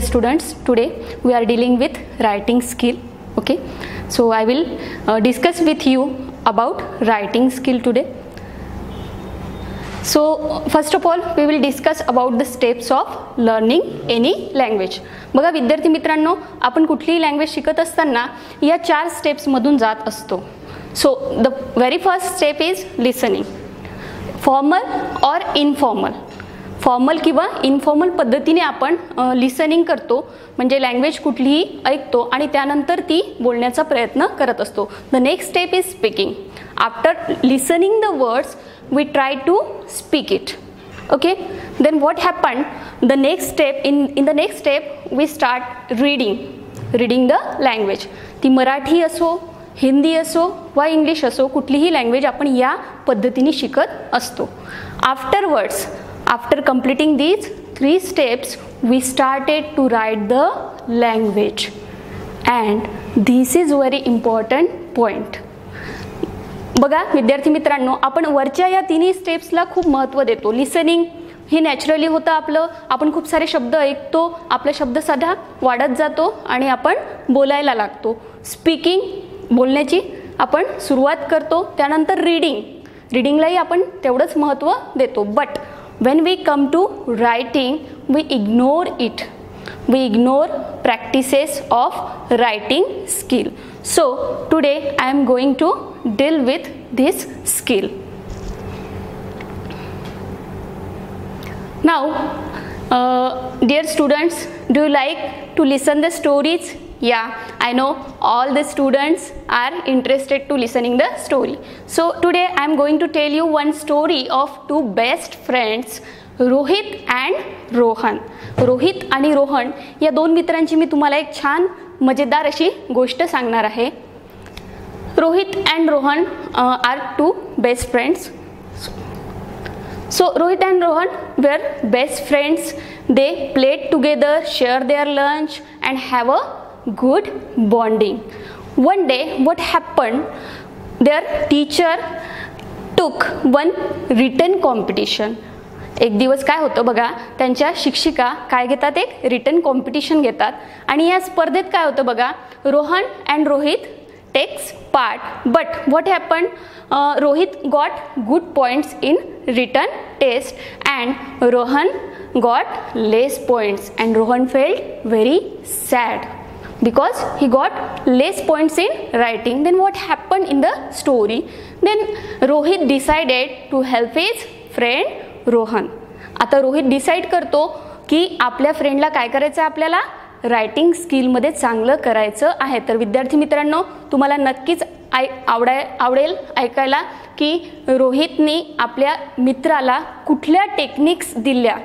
Dear students, today we are dealing with writing skill. Okay, so I will discuss with you about writing skill today. So first of all we will discuss about the steps of learning any language. बघा विद्यार्थी मित्रांनो, आपण कुठलीही language शिकत असताना या 4 steps मधून जात असतो. So the very first step is listening. Formal और इनफॉर्मल, फॉर्मल किंवा इनफॉर्मल पद्धतीने आपण लिसनिंग करतो, म्हणजे लँग्वेज कुठलीही ऐकतो आणि त्यानंतर ती बोलण्याचा प्रयत्न करत असतो. The next step is speaking. After listening the words we try to speak it. Okay, then what happened, the next step, in the next step we start reading the language. ती मराठी असो, हिंदी असो वा इंग्लिश असो, कुठलीही language आपण या पद्धतीने शिकत असतो. Afterwards, after completing these 3 steps we started to write the language, and this is very important point. बघा विद्यार्थी मित्रांनो, आपण वरच्या या तिन्ही स्टेप्सला खूप महत्त्व देतो. लिसनिंग हे नॅचरली होतं आपलं, आपण खूप सारे शब्द ऐकतो, आपला शब्दसाठा वाढत जातो आणि आपण बोलायला लागतो. स्पीकिंग, बोलण्याची आपण सुरुवात करतो. त्यानंतर रीडिंगलाही आपण तेवढंच महत्त्व देतो. But when we come to writing we ignore it. We ignore practices of writing skill. So today I am going to deal with this skill. Now dear students, do you like to listen the stories? Yeah, I know all the students are interested to listening the story. So today I am going to tell you one story of 2 best friends, Rohit and Rohan. Rohit आणि रोहन या 2 मित्रांची मी तुम्हाला एक छान मजेदार अशी गोष्ट सांगणार आहे. Rohit and Rohan are 2 best friends. So Rohit and Rohan were best friends. They played together, share their lunch and have a good bonding. One day what happen, their teacher took one written competition. एक दिवस काय होतं बघा, त्यांच्या शिक्षिका काय घेतात, एक रिटन कॉम्पिटिशन घेतात आणि या स्पर्धेत काय होतं बघा, Rohan and Rohit takes part. But what happen, Rohit got good points in written test and Rohan got less points and Rohan felt very sad because he got less points in writing. Then what happened in the story, then Rohit decided to help his friend Rohan. आता Rohit decide करतो की आपल्या फ्रेंडला काय करायचं आहे, आपल्याला writing स्किलमध्ये चांगलं करायचं आहे. तर विद्यार्थी मित्रांनो, तुम्हाला नक्कीच आवडेल ऐकायला की रोहितने आपल्या मित्राला कुठल्या टेक्निक्स दिल्या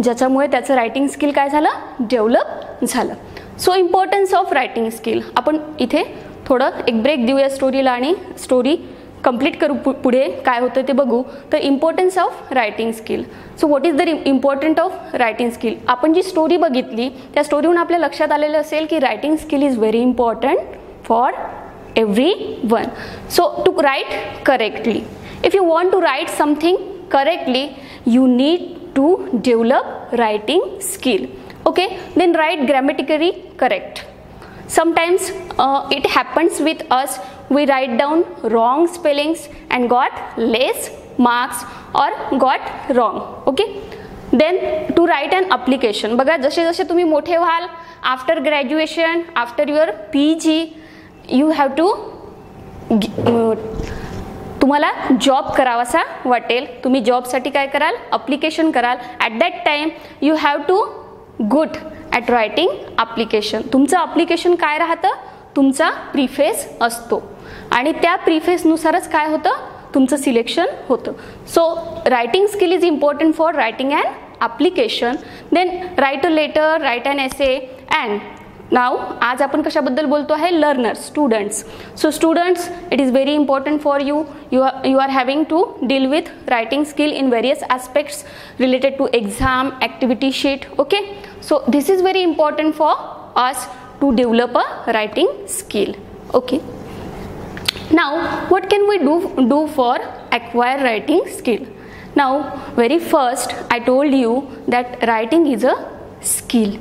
ज्याच्यामुळे त्याचं रायटिंग स्किल काय झालं, डेव्हलप झालं. सो इम्पॉर्टन्स ऑफ रायटिंग स्किल. आपण इथे थोडं एक ब्रेक देऊया स्टोरीला आणि स्टोरी कंप्लीट करू. पुढे काय होतं ते बघू. तर importance of writing skill. So what is the important of writing skill. आपण जी स्टोरी बघितली त्या स्टोरीहून आपल्या लक्षात आलेलं असेल की writing skill is very important for everyone. So to write correctly, if you want to write something correctly, you need to develop writing skill. Okay, then write grammatically correct. Sometimes it happens with us, we write down wrong spellings and got less marks or got wrong. Okay, then to write an application. बघा जसे जसे तुम्ही मोठे व्हाल, after graduation, after your PG, you have to, तुम्हाला job करावासा वाटेल, तुम्ही जॉबसाठी काय कराल, अप्लिकेशन कराल. At that time you have to good at writing application. तुमचं अप्लिकेशन काय राहतं, तुमचा प्रीफेस असतो आणि त्या प्रीफेसनुसारच काय होतं, तुमचं सिलेक्शन होतं. So writing skill is important for writing and application. Then write a letter, write an essay. And now आज आपण कशाबद्दल बोलतो आहे, learners, students. So students, it is very important for you are having to deal with writing skill in various aspects related to exam, activity sheet. Okay, so this is very important for us to develop a writing skill. Okay, now what can we do for acquire writing skill? Now very first I told you that writing is a skill.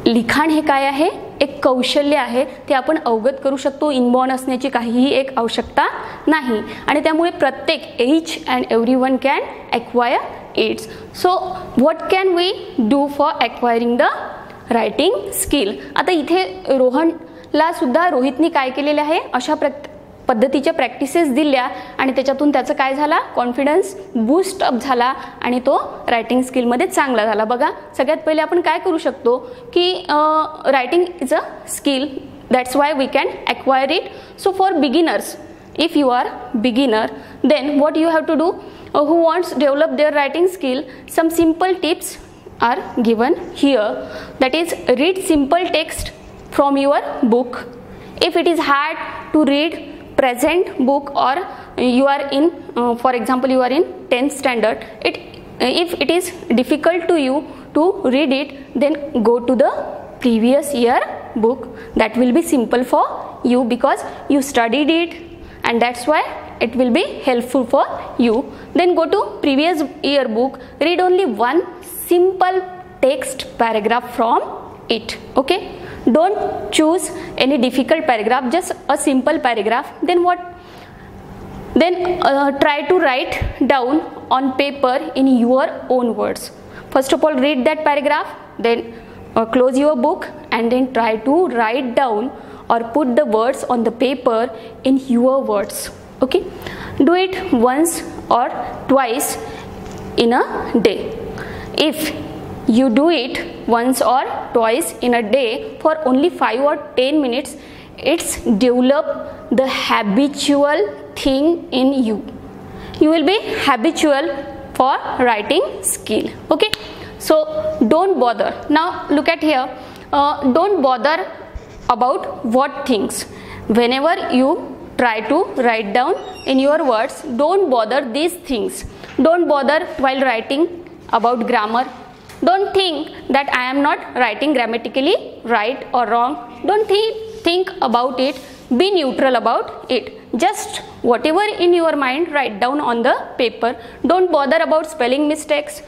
लिखाण हे काय आहे, एक कौशल्य आहे, ते आपण अवगत करू शकतो. इनबॉर्न असण्याची काहीही एक आवश्यकता नाही आणि त्यामुळे प्रत्येक each and everyone can acquire its. So what can we do for acquiring the writing skill. आता इथे रोहनला सुद्धा रोहितनी काय केलेले आहे, अशा पद्धतीच्या प्रॅक्टिसेस दिल्या आणि त्याच्यातून त्याचं काय झाला, कॉन्फिडन्स बूस्ट अप झाला आणि तो रायटिंग स्किलमध्ये चांगला झाला. बघा, सगळ्यात पहिले आपण काय करू शकतो की writing is a skill, that's why we can acquire it. So for beginners, if you are beginner, then what you have to do, who wants to develop their writing skill, some simple tips are given here. That is, read simple text from your book. If it is hard to read present book, or you are in for example you are in 10th standard, if it is difficult to you to read it, then go to the previous year book. That will be simple for you because you studied it, and that's why it will be helpful for you. Then go to previous year book, read only one simple text paragraph from it. Okay, don't choose any difficult paragraph, just a simple paragraph. Then what, then try to write down on paper in your own words. First of all, read that paragraph, then close your book and then try to write down or put the words on the paper in your words. Okay, do it once or twice in a day. If you do it once or twice in a day for only 5 or 10 minutes, it's develop the habitual thing in you. You will be habitual for writing skill. Okay, so don't bother. Now look at here, don't bother about what things. Whenever you try to write down in your words, don't bother these things. Don't bother while writing about grammar. Don't think that I am not writing grammatically right or wrong. Don't think about it. Be neutral about it. Just whatever in your mind, write down on the paper. Don't bother about spelling mistakes.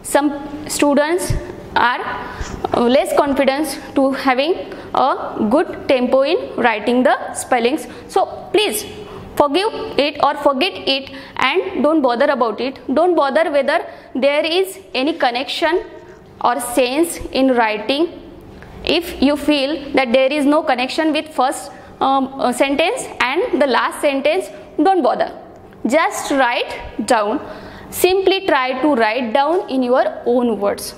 Some students are less confident to having a good tempo in writing the spellings. So please forgive it or forget it and don't bother about it. Don't bother whether there is any connection or sense in writing. If you feel that there is no connection with first sentence and the last sentence, don't bother. Just write down. Simply try to write down in your own words.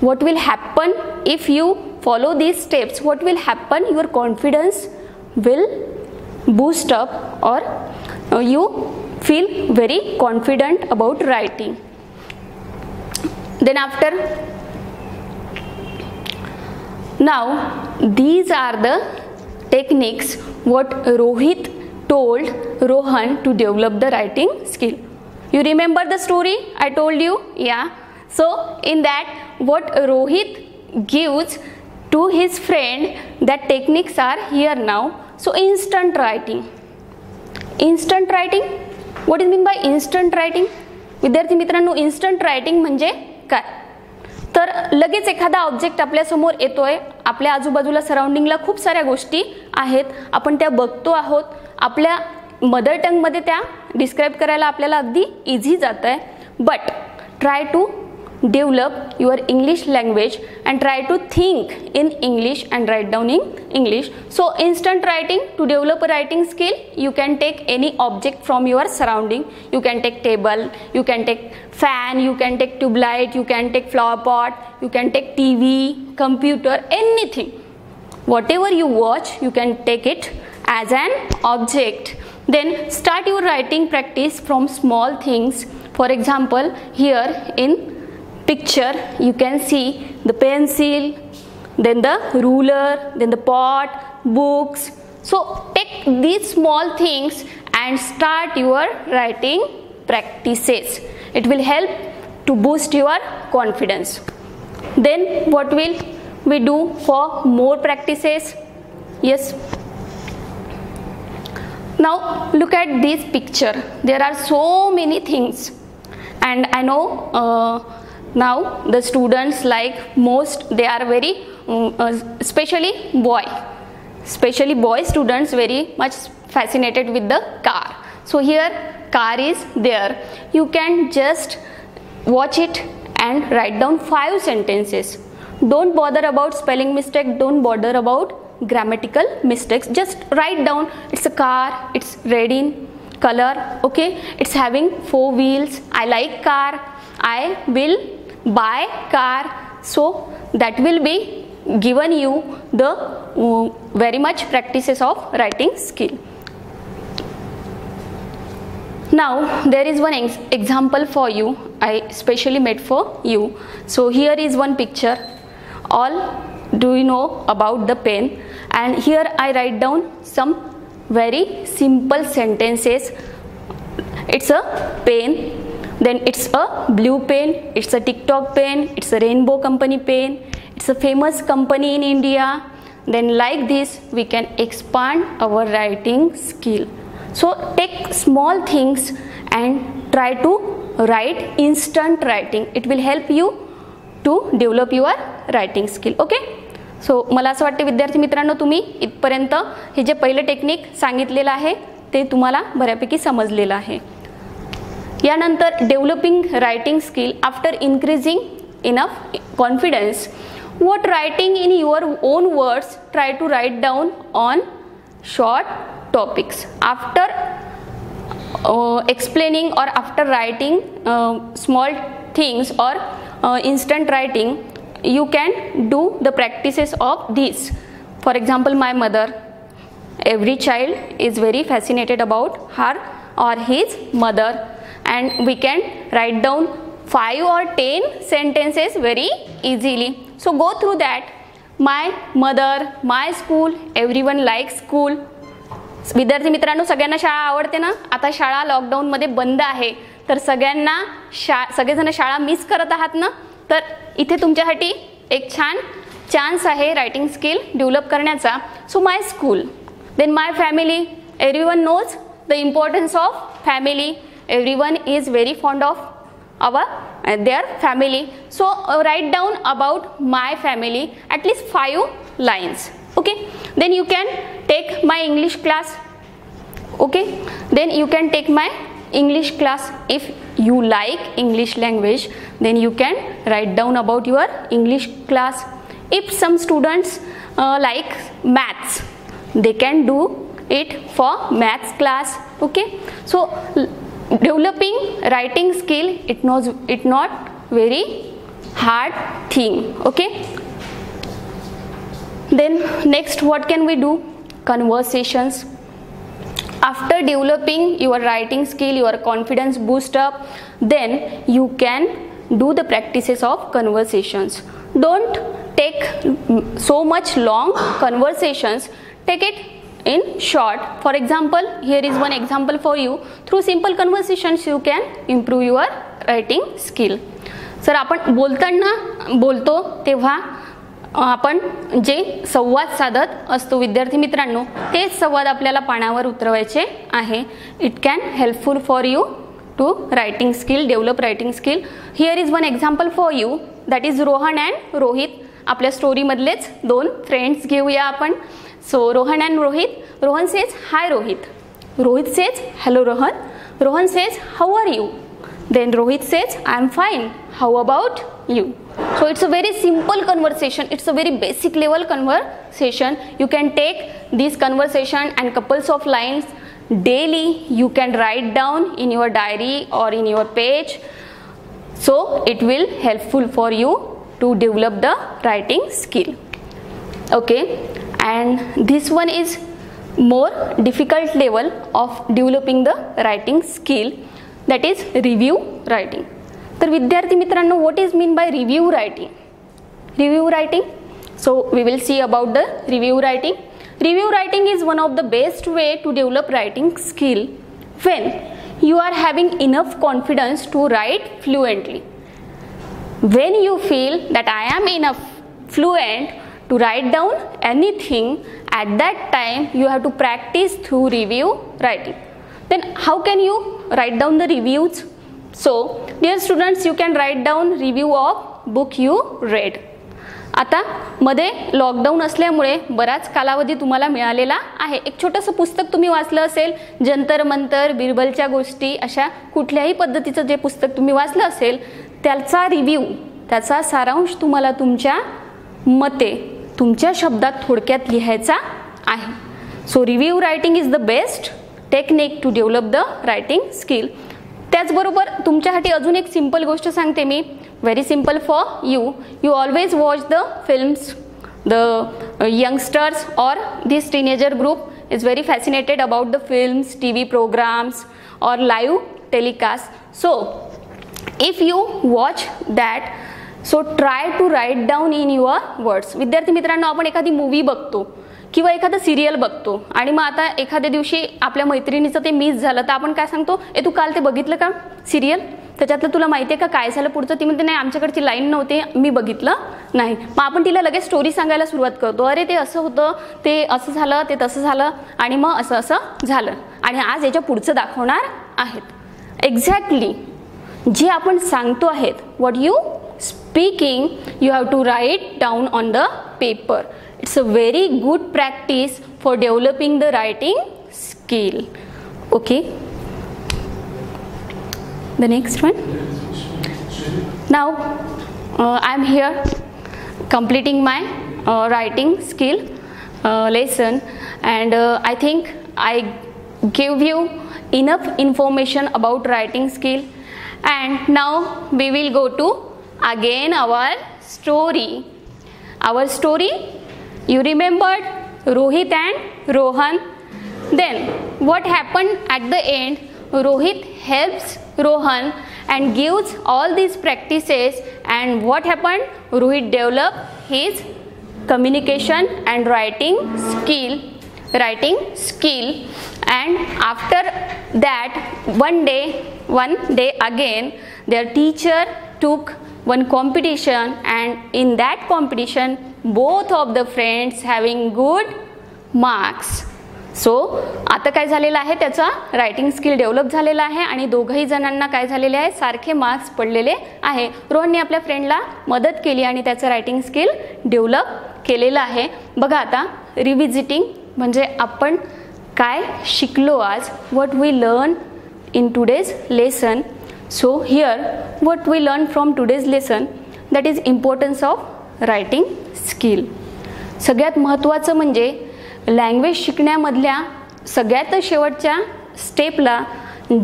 What will happen if you follow these steps? What will happen? Your confidence will boost up, or you feel very confident about writing. Then after, now these are the techniques what Rohit told Rohan to develop the writing skill. You remember the story I told you? Yeah. So in that, what Rohit gives to his friend, that techniques are here now. So instant writing. Instant writing, what is mean by instant writing? विद्यार्थी मित्रांनो, instant writing म्हणजे काय? तर लगेच एखादा object आपल्या समोर येतोय, आपल्या आजूबाजूला सराउंडिंगला खूप साऱ्या गोष्टी आहेत, आपण त्या बघतो आहोत, आपल्या मदर टंग मध्ये त्या डिस्क्राइब करायला आपल्याला अगदी इझी जात आहे. But try to develop your English language and try to think in English and write down in English. So instant writing, to develop a writing skill, you can take any object from your surrounding. You can take table, you can take fan, you can take tube light, you can take flower pot, you can take TV, computer, anything. Whatever you watch, you can take it as an object. Then start your writing practice from small things. For example, here in picture you can see the pencil, then the ruler, then the pot, books. So take these small things and start your writing practices. It will help to boost your confidence. Then what will we do for more practices? Yes, now look at this picture. There are so many things, and I know now the students, like most, they are very especially boy students very much fascinated with the car. So here car is there. You can just watch it and write down 5 sentences. Don't bother about spelling mistake, don't bother about grammatical mistakes, just write down it's a car, it's red in color, okay, it's having 4 wheels, I like car, I will buy car. So that will be given you the very much practices of writing skill. Now there is one example for you, I specially made for you. So here is one picture. All do you know about the pen, and here I write down some very simple sentences. It's a pen, then it's a blue pen, it's a TikTok pen, it's a Rainbow Company pen, it's a famous company in India. Then like this we can expand our writing skill. So take small things and try to write instant writing. It will help you to develop your writing skill. Okay, सो मला असं वाटते विद्यार्थी मित्रांनो तुम्ही इथपर्यंत हे जे पहिले technique सांगितलेलं आहे ते तुम्हाला बऱ्यापैकी समजलेलं आहे. यानंतर developing writing skill after increasing enough confidence. what writing in your own words, try to write down on short topics. After explaining or after writing small things or instant writing, you can do the practices of this. For example, my mother, every child is very fascinated about her or his mother, and we can write down 5 or 10 sentences very easily. So go through that. My mother, my school, everyone likes school. विद्यार्थी मित्रांनो, सगळ्यांना शाळा आवडते ना. आता शाळा lockdown मध्ये बंद आहे, तर सगळ्यांना सगळेजण शाळा मिस करत आहात ना. तर इथे तुमच्यासाठी एक छान चान्स आहे रायटिंग स्किल डेव्हलप करण्याचा. So my school, then my family. Everyone knows the importance of family. Everyone is very fond of their family. So write down about my family at least 5 lines. Okay, then you can take my English class. Okay, then you can take my English class. If you like English language, then you can write down about your English class. If some students like maths, they can do it for maths class. Okay, so developing writing skill, it not very hard thing. Okay, then next what can we do? Conversations. After developing your writing skill, your confidence boost up, then you can do the practices of conversations. Don't take so much long conversations, take it in short. For example, here is one example for you. Through simple conversations you can improve your writing skill. Sir आपण बोलतो तेव्हा आपण जे संवाद साधत असतो विद्यार्थी मित्रांनो, तेच संवाद आपल्याला पानावर उतरवायचे आहे. It can helpful for you to writing skill, develop writing skill. Here is one example for you, that is Rohan and Rohit. आपल्या स्टोरीमधलेच 2 फ्रेंड्स घेऊया आपण. So Rohan and Rohit. Rohan says hi Rohit. Rohit says hello Rohan. Rohan says how are you? Then Rohit says I am fine. How about you? So it's a very simple conversation. It's a very basic level conversation. You can take this conversation and couples of lines daily. You can write down in your diary or in your page. So it will helpful for you to develop the writing skill. Okay. And this one is more difficult level of developing the writing skill, that is review writing. तर विद्यार्थी मित्रांनो, what is mean by review writing? Review writing. So we will see about the review writing. Review writing is one of the best way to develop writing skill when you are having enough confidence to write fluently. When you feel that I am enough fluent to write down anything, at that time you have to practice through review writing. Then how can you write down the reviews? So dear students, you can write down review of book you read. आता मध्ये lockdown असल्यामुळे बराच कालावधी तुम्हाला मिळालेला आहे. एक छोटंसं पुस्तक तुम्ही वाचलं असेल, जंतर मंतर, बिरबलच्या गोष्टी, अशा कुठल्याही पद्धतीचं जे पुस्तक तुम्ही वाचलं असेल त्याचा रिव्ह्यू, त्याचा सारांश तुम्हाला तुमच्या मते, तुमच्या शब्दात थोडक्यात लिहायचा आहे. So review writing is the best technique to develop the writing skill. त्याचबरोबर तुमच्यासाठी अजून एक सिंपल गोष्ट सांगते मी, very simple for you. You always watch the films. The youngsters or this teenager group is very fascinated about the films, TV programs or live telecast. So if you watch that, so try to write down in your words. विद्यार्थी मित्रांनो, आपण एखादी movie बघतो किंवा एखादं serial बघतो आणि मग आता एखाद्या दिवशी आपल्या मैत्रिणीचं ते मिस झालं तर आपण काय सांगतो, तू काल ते बघितलं का सिरियल, त्याच्यातलं तुला माहिती आहे का काय झालं पुढचं. ती म्हणते नाही, आमच्याकडची लाईन नव्हती, मी बघितलं नाही. मग आपण तिला लगेच स्टोरी सांगायला सुरुवात करतो, अरे ते असं होतं, ते असं झालं, ते तसं झालं आणि मग असं असं झालं आणि आज याच्या पुढचं दाखवणार आहेत. एक्झॅक्टली जे आपण सांगतो आहेत, what you speaking you have to write down on the paper. It's a very good practice for developing the writing skill. Okay. The next one. Now I'm here completing my writing skill lesson, and I think I gave you enough information about writing skill. And now we will go to again our story. Our story. You remembered Rohit and Rohan. Then what happened at the end? Rohit helps Rohan and gives all these practices, and what happened? Rohit developed his communication and writing skill. And after that, one day again their teacher took one competition, and in that competition both of the friends having good marks. सो आता काय झालेलं आहे, त्याचा writing skill develop झालेला आहे आणि दोघंही जणांना काय झालेले आहे, सारखे मार्क्स पडलेले आहे. रोहनने आपल्या फ्रेंडला मदत केली आणि त्याचं रायटिंग स्किल डेव्हलप केलेलं आहे. बघा आता रिव्हिजिटिंग म्हणजे आपण काय शिकलो आज, what we learn in today's lesson. So here what we learn from today's lesson, that is importance of writing skill. सगळ्यात महत्त्वाचं म्हणजे लँग्वेज शिकण्यामधल्या सगळ्यात शेवटच्या स्टेपला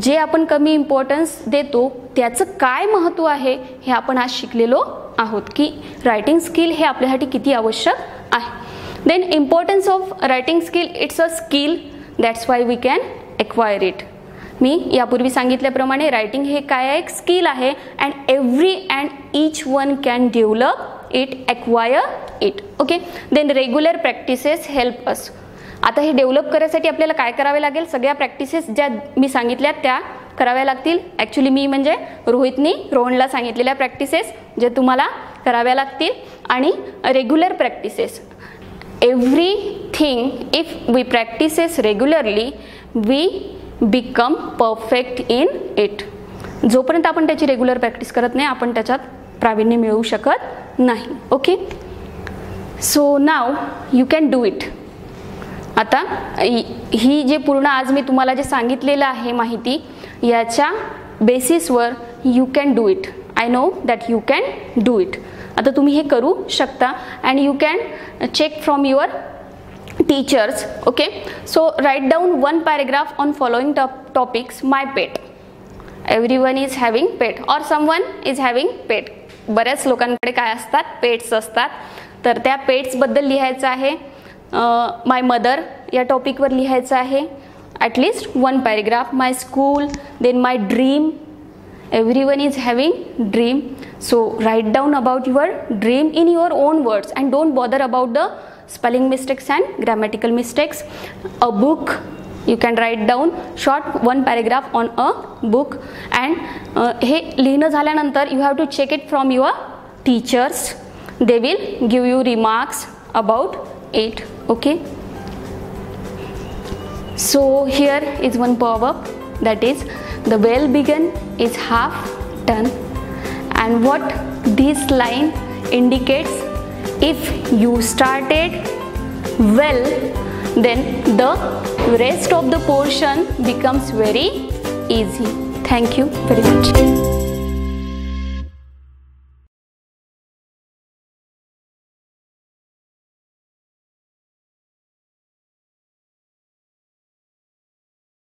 जे आपण कमी इम्पॉर्टन्स देतो त्याचं काय महत्त्व आहे हे आपण आज शिकलेलो आहोत, की रायटिंग स्किल हे आपल्यासाठी किती आवश्यक आहे. Then importance of writing skill, it's a skill, that's why we can acquire it. मी यापूर्वी सांगितल्याप्रमाणे रायटिंग हे काय आहे, एक स्किल आहे, and every and each one can develop it, acquire it. Okay. Then regular practices help us. आता हे डेव्हलप करायसाठी आपल्याला काय करावे लागेल, सगळ्या प्रॅक्टिसेस ज्या मी सांगितल्या त्या कराव्या लागतील. ॲक्च्युली मी म्हणजे रोहितनी रोहनला सांगितलेल्या प्रॅक्टिसेस जे तुम्हाला कराव्या लागतील, आणि regular practices. Everything if we practices regularly we become perfect in it. जोपर्यंत आपण त्याची रेग्युलर प्रॅक्टिस करत नाही आपण त्याच्यात प्रावीण्य मिळवू शकत नाही. Okay. So now you can do it. आता ही जे पूर्ण आज मी तुम्हाला जे सांगितलेलं आहे माहिती, याच्या बेसिसवर you can do it. I know that you can do it. आता तुम्ही हे करू शकता, and you can check from your teachers. Okay, so write down one paragraph on following topics. My pet. Everyone is having pet or someone is having pet. बऱ्याच लोकांकडे काय असतात, pets असतात. तर त्या पेट्स बद्दल लिहायचं आहे. माय मदर या टॉपिकवर लिहायचं आहे. At least one paragraph. My school, then my dream. Everyone is having dream. So write down about your dream in your own words and don't bother about the spelling mistakes and grammatical mistakes. A book, you can write down short one paragraph on a book, and हे लिहिणं झाल्यानंतर you have to check it from your teachers. They will give you remarks about it. Okay. So here is one proverb, that is, the well begun is half done. And what this line indicates, if you started well, then the rest of the portion becomes very easy. Thank you very much.